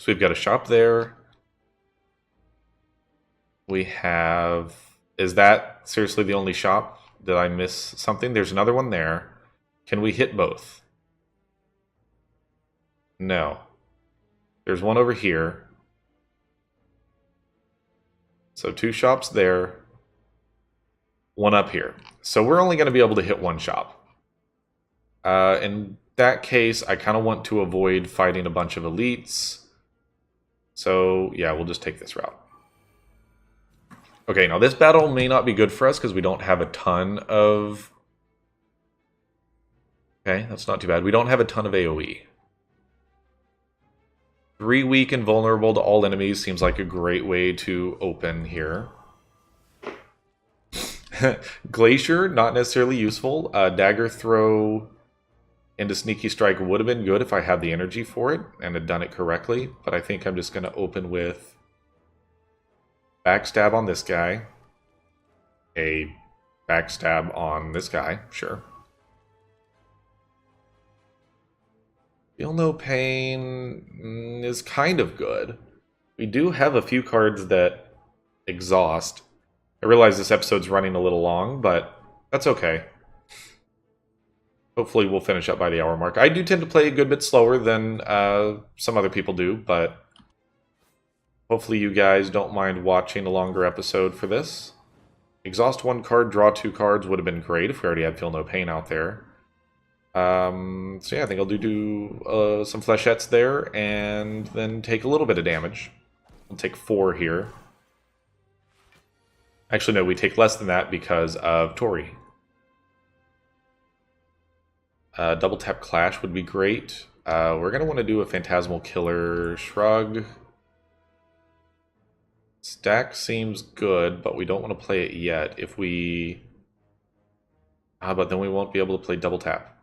So we've got a shop there. We have... Is that seriously the only shop? Did I miss something? There's another one there. Can we hit both? No. There's one over here. So 2 shops there. One up here. So we're only going to be able to hit 1 shop. In that case, I kind of want to avoid fighting a bunch of elites. So yeah, we'll just take this route. Okay, now this battle may not be good for us because we don't have a ton of... Okay, that's not too bad. We don't have a ton of AoE. 3 weak and vulnerable to all enemies seems like a great way to open here. Glacier, not necessarily useful. Dagger throw into Sneaky Strike would have been good if I had the energy for it and had done it correctly, but I think I'm just going to open with backstab on this guy, a backstab on this guy, sure. Feel No Pain is kind of good. We do have a few cards that exhaust. I realize this episode's running a little long, but that's okay. Hopefully we'll finish up by the hour mark. I do tend to play a good bit slower than some other people do, but hopefully you guys don't mind watching a longer episode for this. Exhaust 1 card, draw 2 cards would have been great if we already had Feel No Pain out there. So yeah, I think I'll do some flechettes there and then take a little bit of damage. We'll take 4 here. Actually, no, we take less than that because of Tori. Double tap Clash would be great. We're going to want to do a Phantasmal Killer Shrug. Stack seems good, but we don't want to play it yet. If we... but then we won't be able to play double tap.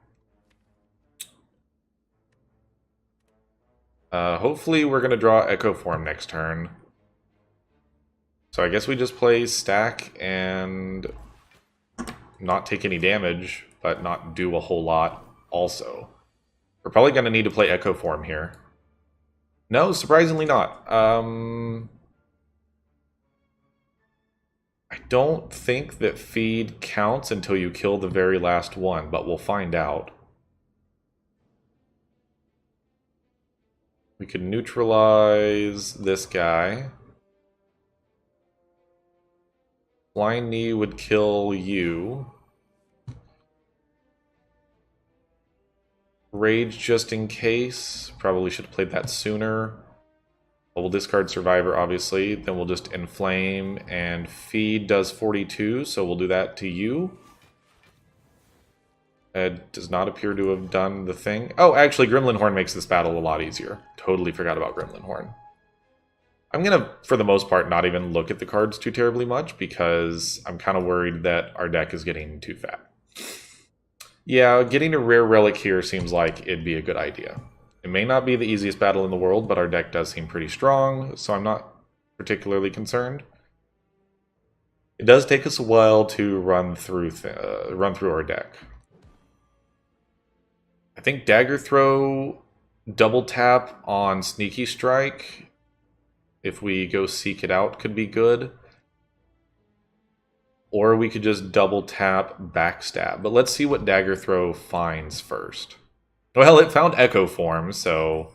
Hopefully we're going to draw Echo Form next turn. So I guess we just play stack and not take any damage, but not do a whole lot also. We're probably going to need to play Echo Form here. No, surprisingly not. I don't think that feed counts until you kill the very last one, but we'll find out. We could neutralize this guy. Blind Knee would kill you. Rage just in case. Probably should have played that sooner. We'll discard Survivor, obviously. Then we'll just Inflame, and Feed does 42, so we'll do that to you. It does not appear to have done the thing. Oh, actually, Gremlin Horn makes this battle a lot easier. Totally forgot about Gremlin Horn. I'm going to, for the most part, not even look at the cards too terribly much, because I'm kind of worried that our deck is getting too fat. Yeah, getting a rare relic here seems like it'd be a good idea. It may not be the easiest battle in the world, but our deck does seem pretty strong, so I'm not particularly concerned. It does take us a while to run through our deck. I think Dagger Throw, double tap on Sneaky Strike, if we go seek it out, could be good. Or we could just double tap Backstab. But let's see what Dagger Throw finds first. Well, it found Echo Form, so...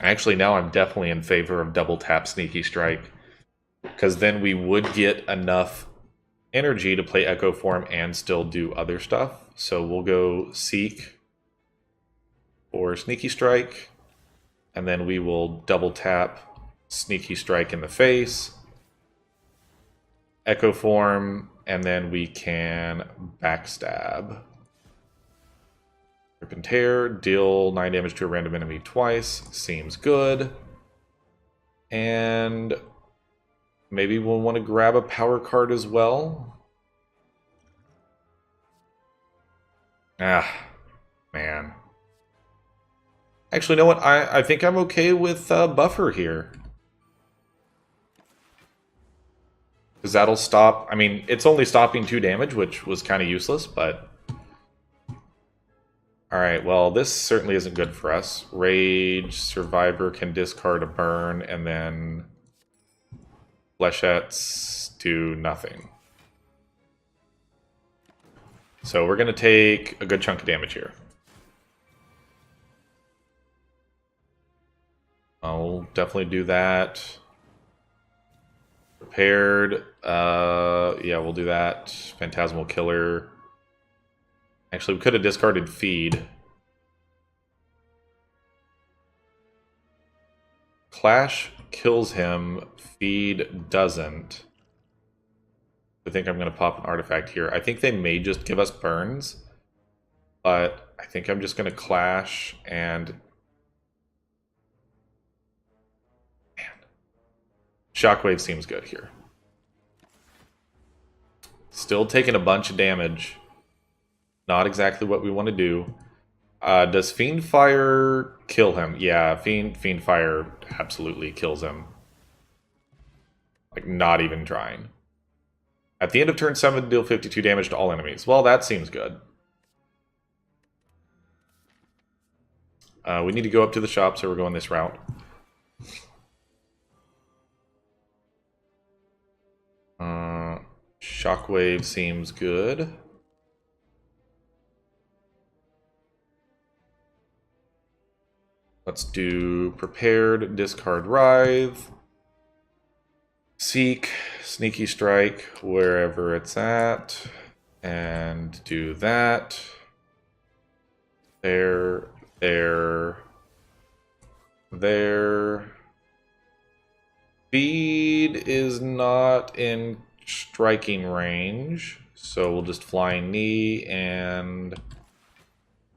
Actually, now I'm definitely in favor of double tap Sneaky Strike. Because then we would get enough energy to play Echo Form and still do other stuff. So we'll go Seek or Sneaky Strike. And then we will double tap Sneaky Strike in the face. Echo Form, and then we can Backstab. Rip and Tear, deal 9 damage to a random enemy twice. Seems good. And maybe we'll want to grab a power card as well. Ah, man. Actually, you know what? I think I'm okay with Buffer here. Because that'll stop... I mean, it's only stopping 2 damage, which was kind of useless, but... Alright, well, this certainly isn't good for us. Rage, Survivor can discard a burn, and then Flechettes do nothing. So we're going to take a good chunk of damage here. I'll definitely do that. Prepared. Yeah, we'll do that. Phantasmal Killer. Actually, we could have discarded Feed. Clash kills him. Feed doesn't. I think I'm going to pop an artifact here. I think they may just give us burns. But I think I'm just going to Clash and... Man. Shockwave seems good here. Still taking a bunch of damage. Not exactly what we want to do. Does Fiendfire kill him? Yeah, Fiendfire absolutely kills him. Like, not even trying. At the end of turn 7, deal 52 damage to all enemies. Well, that seems good. We need to go up to the shop, so we're going this route. Shockwave seems good. Let's do Prepared, Discard Writhe, Seek, Sneaky Strike, wherever it's at, and do that. There. Feed is not in striking range, so we'll just Flying Knee and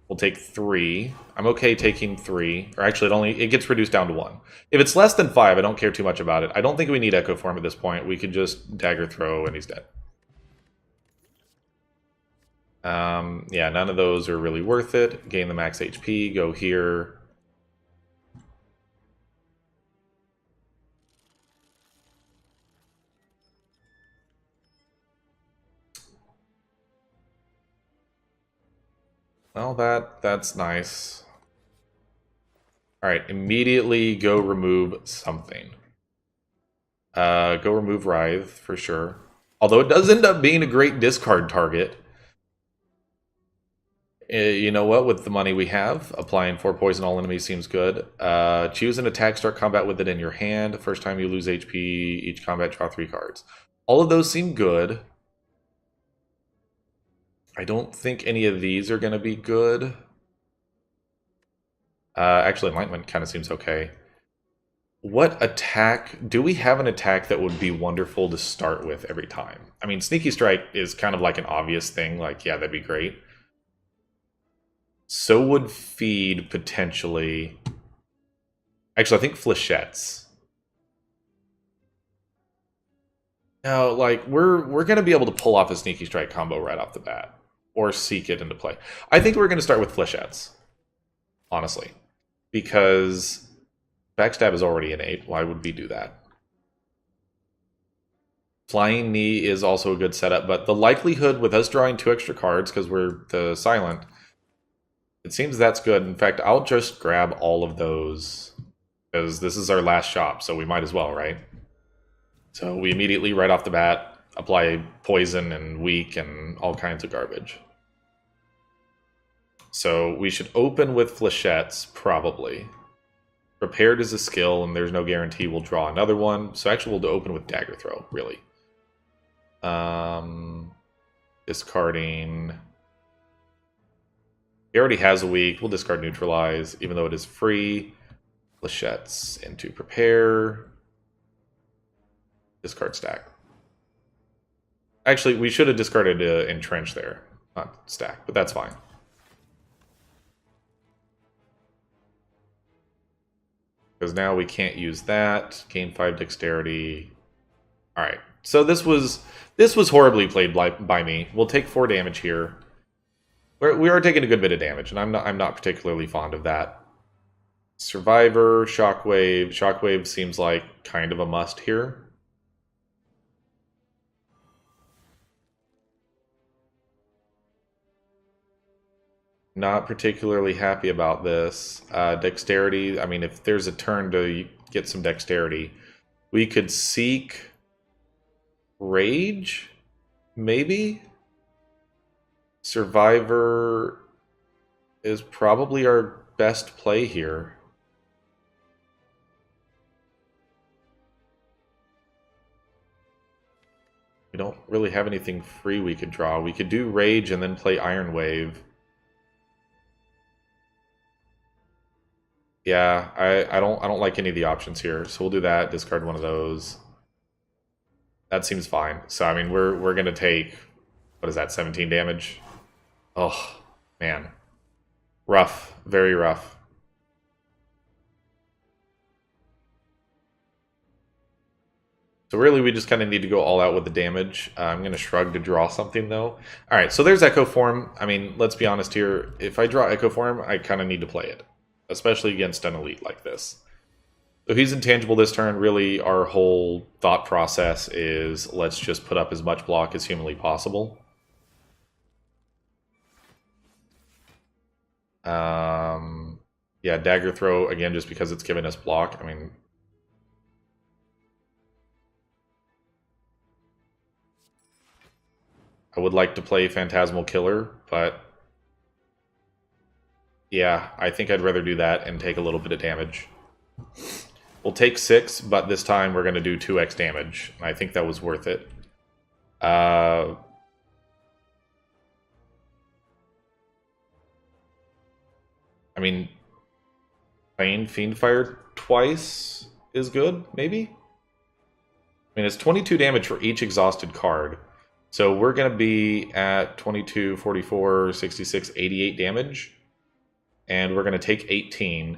we'll take 3. I'm okay taking 3. Or actually, it gets reduced down to 1. If it's less than 5, I don't care too much about it. I don't think we need Echo Form at this point. We could just Dagger Throw and he's dead. Yeah, none of those are really worth it. Gain the max HP, go here. Well, that's nice. Alright, immediately go remove something. Go remove Writhe, for sure. Although it does end up being a great discard target. You know what? With the money we have, applying 4 poison all enemies seems good. Choose an attack, start combat with it in your hand. First time you lose HP, each combat draw 3 cards. All of those seem good. I don't think any of these are going to be good. Actually, Enlightenment kind of seems okay. What attack? Do we have an attack that would be wonderful to start with every time? I mean, Sneaky Strike is kind of like an obvious thing. Like, yeah, that'd be great. So would Feed, potentially. Actually, I think Flechettes. Now, like, we're going to be able to pull off a Sneaky Strike combo right off the bat. Or Seek it into play. I think we're going to start with Flechettes. Honestly. Because Backstab is already an 8. Why would we do that? Flying Knee is also a good setup, but the likelihood with us drawing 2 extra cards, because we're the Silent, it seems that's good. In fact, I'll just grab all of those, because this is our last shop, so we might as well, right? So we immediately, right off the bat, apply Poison and Weak and all kinds of garbage. So we should open with Flechettes, probably. Prepared is a skill, and there's no guarantee we'll draw another one. So actually we'll open with Dagger Throw, really. Discarding. He already has a Weak. We'll discard Neutralize, even though it is free. Flechettes into Prepare. Discard Stack. Actually, we should have discarded Entrench there, not Stack, but that's fine. Because now we can't use that. Gain 5 Dexterity. Alright, so this was horribly played by me. We'll take 4 damage here. We are taking a good bit of damage, and I'm not particularly fond of that. Survivor, Shockwave. Shockwave seems like kind of a must here. Not particularly happy about this. Dexterity, I mean, if there's a turn to get some dexterity, we could seek Rage, maybe? Survivor is probably our best play here. We don't really have anything free we could draw. We could do Rage and then play Iron Wave. Yeah, I don't like any of the options here. So we'll do that, discard one of those. That seems fine. So I mean we're gonna take, what is that, 17 damage? Oh man. Rough. Very rough. So really, we just kind of need to go all out with the damage. I'm going to shrug to draw something, though. All right, so there's Echo Form. I mean, let's be honest here. If I draw Echo Form, I kind of need to play it, especially against an elite like this. So he's intangible this turn. Really, our whole thought process is let's just put up as much block as humanly possible. Yeah, Dagger Throw, again, just because it's giving us block. I mean... I would like to play Phantasmal Killer, but yeah, I think I'd rather do that and take a little bit of damage. We'll take 6, but this time we're going to do 2x damage. I think that was worth it. I mean, playing Fiendfire twice is good, maybe? I mean, it's 22 damage for each exhausted card. So we're going to be at 22, 44, 66, 88 damage. And we're going to take 18.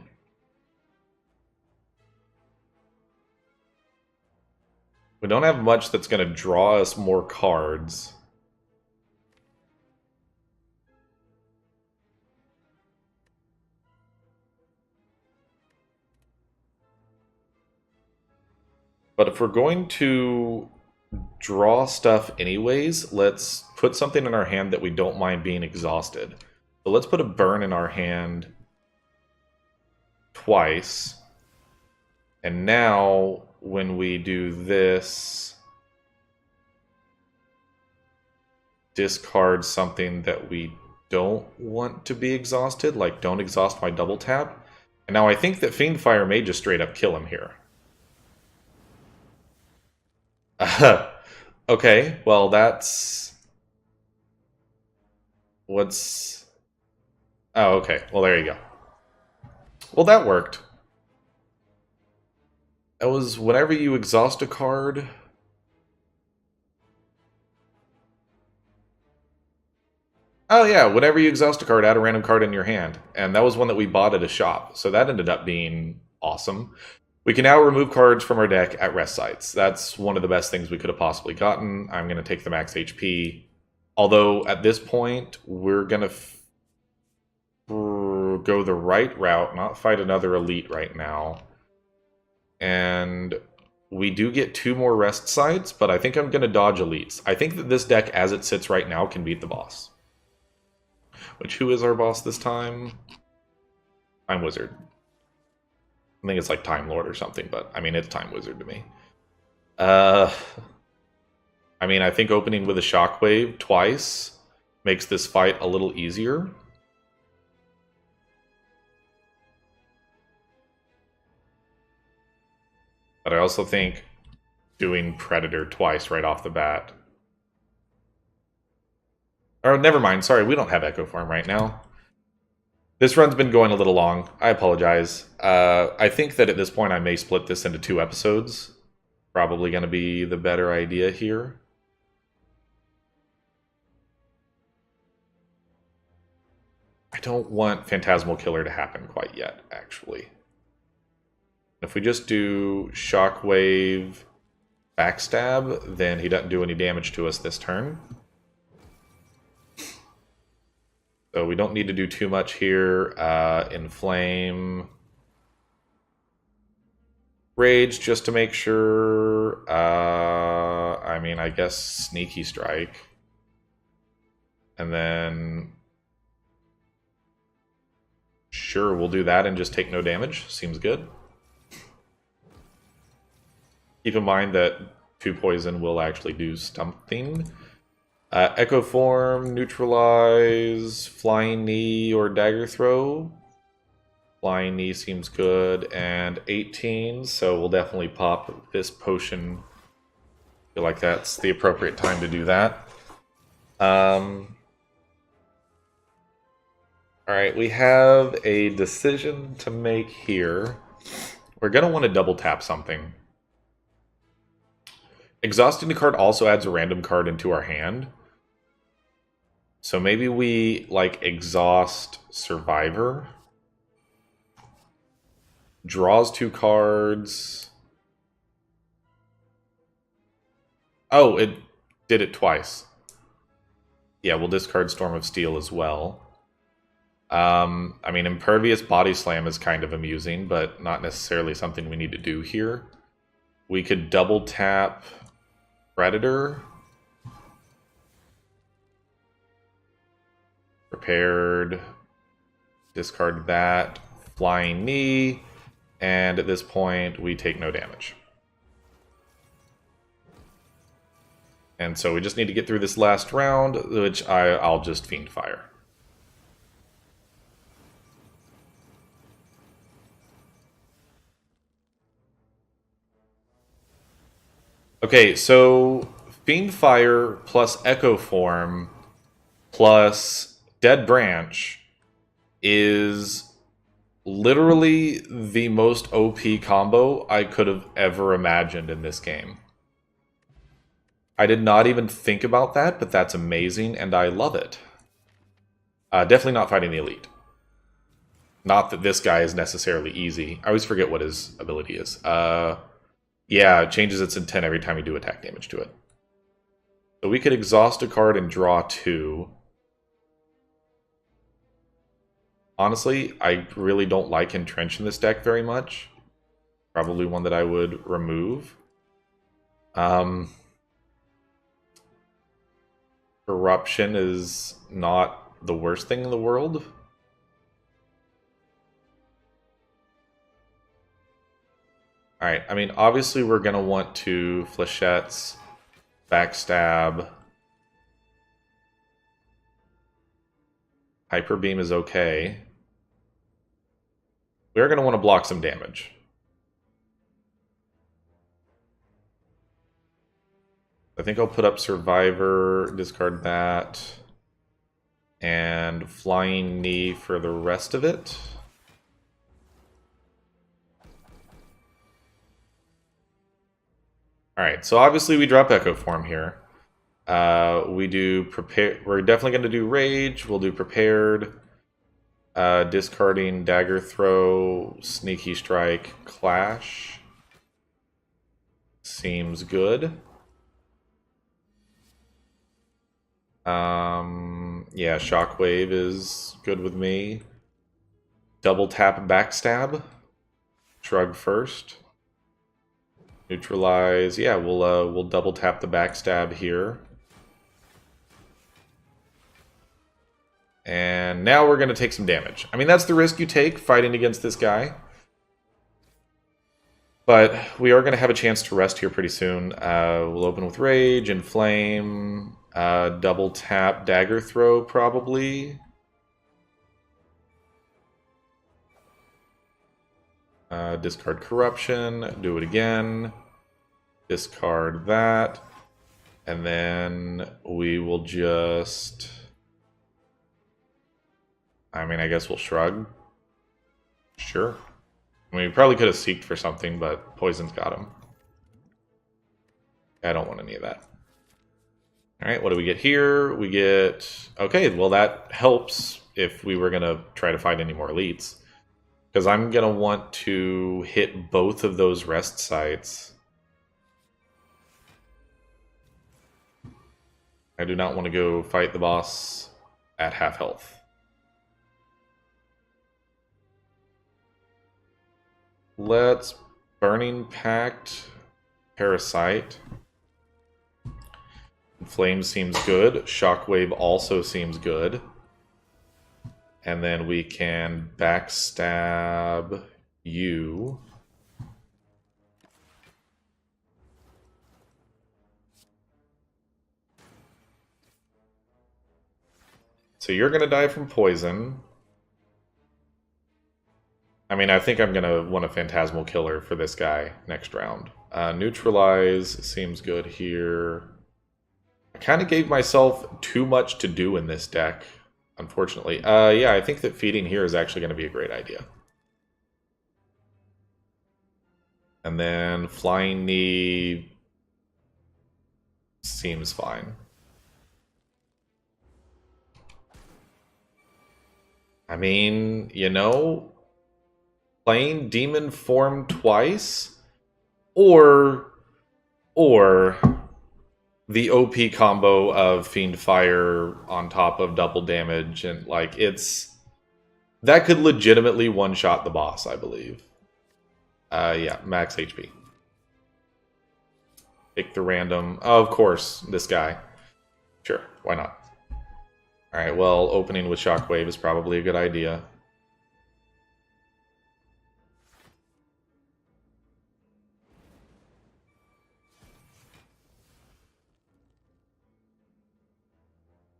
We don't have much that's going to draw us more cards. But if we're going to draw stuff anyways, let's put something in our hand that we don't mind being exhausted. So let's put a burn in our hand twice. And now, when we do this, discard something that we don't want to be exhausted, like don't exhaust my double tap. And now I think that Fiendfire may just straight up kill him here. Okay, well that's... What's... Oh, okay. Well, there you go. Well, that worked. That was whenever you exhaust a card... Oh yeah, whenever you exhaust a card, add a random card in your hand. And that was one that we bought at a shop, so that ended up being awesome. We can now remove cards from our deck at rest sites. That's one of the best things we could have possibly gotten. I'm going to take the max HP. Although, at this point, we're going to go the right route, not fight another elite right now. And we do get 2 more rest sites, but I think I'm going to dodge elites. I think that this deck, as it sits right now, can beat the boss. Which, who is our boss this time? Time Wizard. I think it's like Time Lord or something, but I mean, it's Time Wizard to me. I mean, I think opening with a Shockwave twice makes this fight a little easier. But I also think doing Predator twice right off the bat. Or never mind, sorry, we don't have Echo Form right now. This run's been going a little long. I apologize. I think that at this point I may split this into 2 episodes. Probably going to be the better idea here. I don't want Phantasmal Killer to happen quite yet, actually. If we just do Shockwave Backstab, then he doesn't do any damage to us this turn. So we don't need to do too much here. Inflame. Rage just to make sure. I mean, I guess Sneaky Strike. And then Sure, we'll do that and just take no damage. Seems good. Keep in mind that 2 poison will actually do something. Echo Form, Neutralize, Flying Knee, or Dagger Throw. Flying Knee seems good, and 18, so we'll definitely pop this potion. I feel like that's the appropriate time to do that. Alright, we have a decision to make here. We're going to want to double tap something. Exhausting the card also adds a random card into our hand. So maybe we, like, exhaust Survivor. Draws 2 cards. Oh, it did it twice. Yeah, we'll discard Storm of Steel as well. I mean, Impervious Body Slam is kind of amusing, but not necessarily something we need to do here. We could double tap Predator. Prepared. Discard that. Flying Knee. And at this point, we take no damage. And so we just need to get through this last round, which I'll just Fiend Fire. Okay, so Fiend Fire plus Echo Form plus Dead Branch is literally the most OP combo I could have ever imagined in this game. I did not even think about that, but that's amazing, and I love it. Definitely not fighting the Elite. Not that this guy is necessarily easy. I always forget what his ability is. Yeah, it changes its intent every time you do attack damage to it. So we could exhaust a card and draw 2. Honestly, I really don't like Entrench in this deck very much. Probably one that I would remove. Corruption is not the worst thing in the world. Alright, I mean, obviously we're going to want to Flechettes, Backstab. Hyper Beam is okay. We're going to want to block some damage. I think I'll put up Survivor, discard that, and Flying Knee for the rest of it. Alright, so obviously we drop Echo Form here. We do prepare. We're definitely going to do Rage. We'll do Prepared. Discarding Dagger Throw, Sneaky Strike, Clash. Seems good. Yeah, Shockwave is good with me. Double tap Backstab. Shrug first. Neutralize. Yeah, we'll double tap the Backstab here. And now we're going to take some damage. I mean, that's the risk you take fighting against this guy. But we are going to have a chance to rest here pretty soon. We'll open with Rage, Inflame, double tap Dagger Throw probably. Discard Corruption, do it again. Discard that. And then we will just... I mean, I guess we'll shrug. Sure. I mean, we probably could have seeked for something, but Poison's got him. I don't want any of that. Alright, what do we get here? We get... Okay, well that helps if we were going to try to find any more elites. Because I'm going to want to hit both of those rest sites. I do not want to go fight the boss at half health. Let's Burning Pact, Parasite. Flame seems good. Shockwave also seems good. And then we can backstab you. So you're going to die from poison. I mean, I think I'm going to want a Phantasmal Killer for this guy next round. Neutralize seems good here. I kind of gave myself too much to do in this deck, unfortunately. Yeah, I think that feeding here is actually going to be a great idea. And then Flying Knee seems fine. I mean, you know, playing Demon Form twice, or the OP combo of Fiend Fire on top of double damage, and like that could legitimately one-shot the boss, I believe. Yeah, max HP. Pick the random. Oh, of course, this guy. Sure, why not? Alright, well, opening with Shockwave is probably a good idea.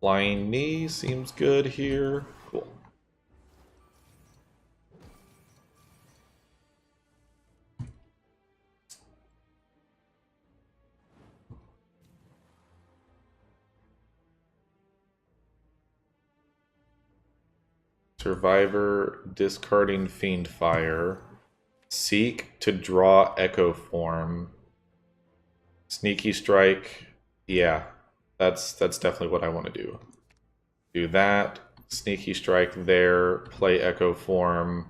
Flying Knee seems good here. Cool. Survivor, discarding Fiend Fire. Seek to draw Echo Form. Sneaky Strike. Yeah, that's definitely what I want to do. Do that. Sneaky Strike there. Play Echo Form.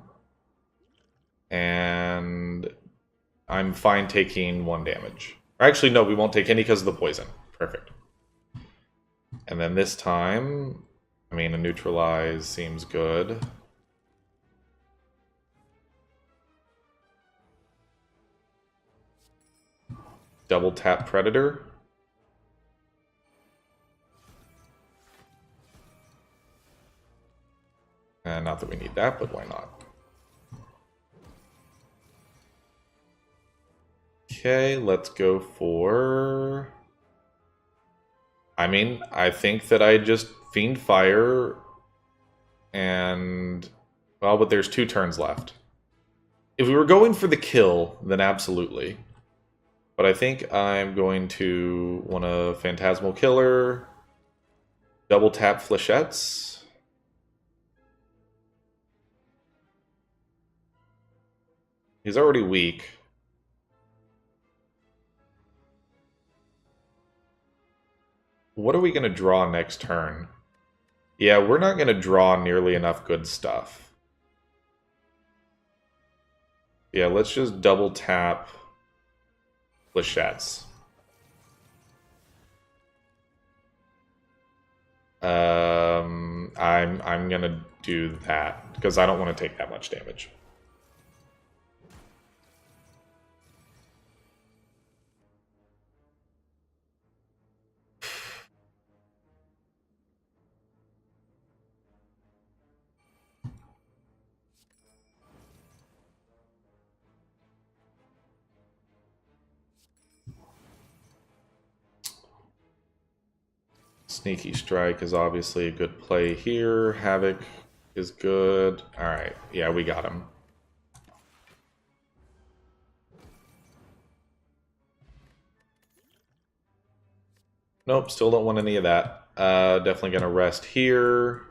And I'm fine taking 1 damage. Actually, no, we won't take any because of the poison. Perfect. And then this time, I mean, a neutralize seems good. Double tap Predator. Not that we need that, but why not? Okay, let's go for... I mean, I think that I just Fiend Fire and... Well, but there's 2 turns left. If we were going for the kill, then absolutely. But I think I'm going to want a Phantasmal Killer, double tap Flechettes. He's already weak. What are we going to draw next turn? Yeah, we're not going to draw nearly enough good stuff. Yeah, let's just double tap Flechettes. I'm going to do that because I don't want to take that much damage. Sneaky Strike is obviously a good play here. Havoc is good. Alright, yeah, we got him. Nope, still don't want any of that. Definitely gonna rest here.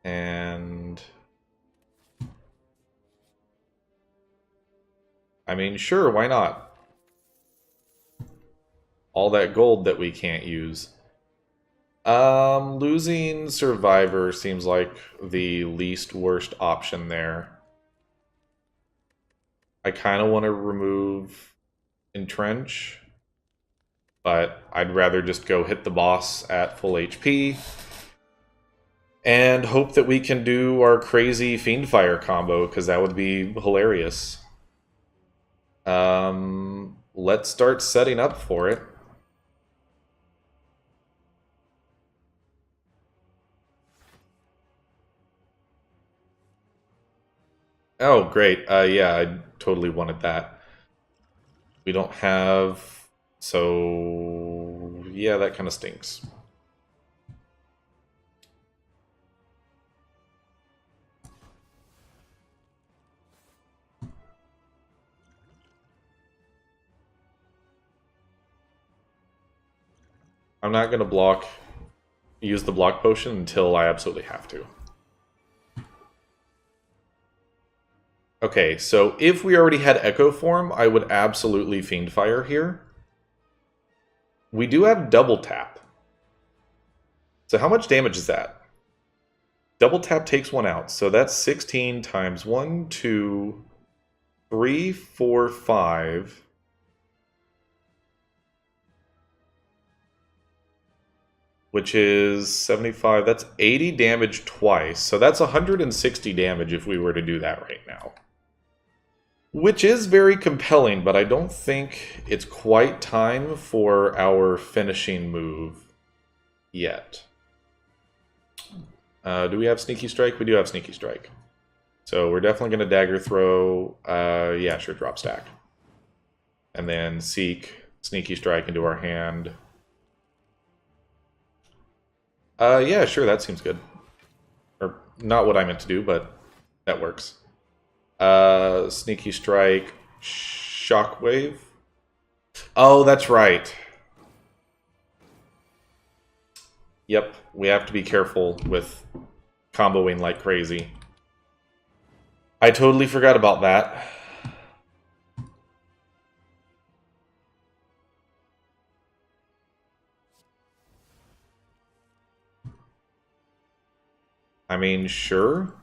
And... I mean, sure, why not? All that gold that we can't use. Losing Survivor seems like the least worst option there. I kind of want to remove Entrench, but I'd rather just go hit the boss at full HP and hope that we can do our crazy Fiend Fire combo, because that would be hilarious. Let's start setting up for it. Oh, great. Yeah, I totally wanted that. We don't have... So, yeah, that kind of stinks. I'm not going to use the block potion until I absolutely have to. Okay, so if we already had Echo Form, I would absolutely Fiend Fire here. We do have Double Tap. So how much damage is that? Double Tap takes one out, so that's 16 times 1, 2, 3, 4, 5... which is 75. That's 80 damage twice. So that's 160 damage if we were to do that right now. Which is very compelling, but I don't think it's quite time for our finishing move yet. Do we have Sneaky Strike? We do have Sneaky Strike. So we're definitely going to Dagger Throw. Yeah, sure, Drop Stack. And then Seek, Sneaky Strike into our hand. Yeah, sure, that seems good. Or, not what I meant to do, but that works. Sneaky Strike, Shockwave. Oh, that's right. Yep, we have to be careful with comboing like crazy. I totally forgot about that. I mean, sure.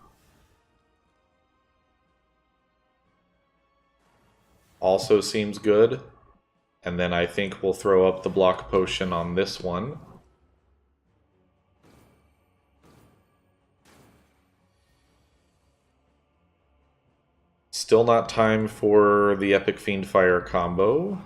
Also seems good. And then I think we'll throw up the block potion on this one. Still not time for the Epic Fiend Fire combo.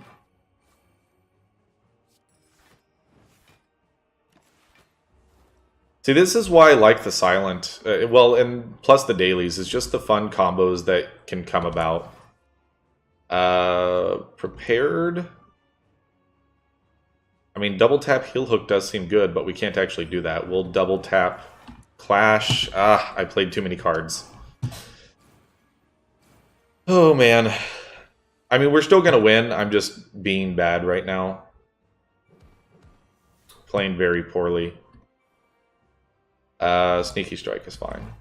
See, this is why I like the silent. Well, and plus the dailies is just the fun combos that can come about. Prepared. I mean, double tap Heel Hook does seem good, but we can't actually do that. We'll double tap Clash. Ah, I played too many cards. Oh, man. I mean, we're still going to win. I'm just being bad right now. Playing very poorly. Sneaky Strike is fine. I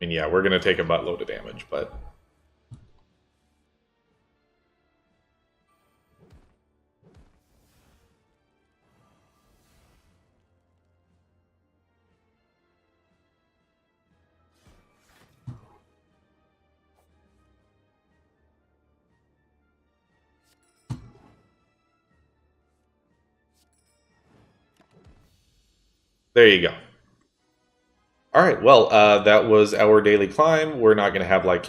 mean, yeah, we're going to take a buttload of damage, but... there you go. All right, well, that was our daily climb. We're not going to have, like,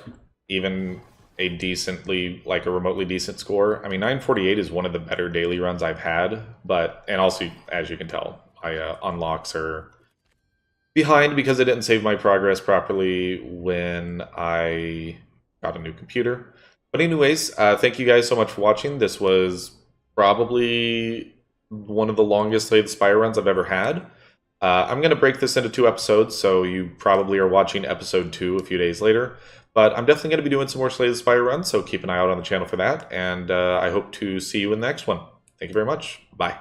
even a decently, like, a remotely decent score. I mean, 948 is one of the better daily runs I've had, but, and also, as you can tell, my unlocks are behind because I didn't save my progress properly when I got a new computer. But anyways, thank you guys so much for watching. This was probably one of the longest Slay the Spire runs I've ever had. I'm going to break this into 2 episodes, so you probably are watching episode 2 a few days later. But I'm definitely going to be doing some more Slay the Spire runs, so keep an eye out on the channel for that. And I hope to see you in the next one. Thank you very much. Bye.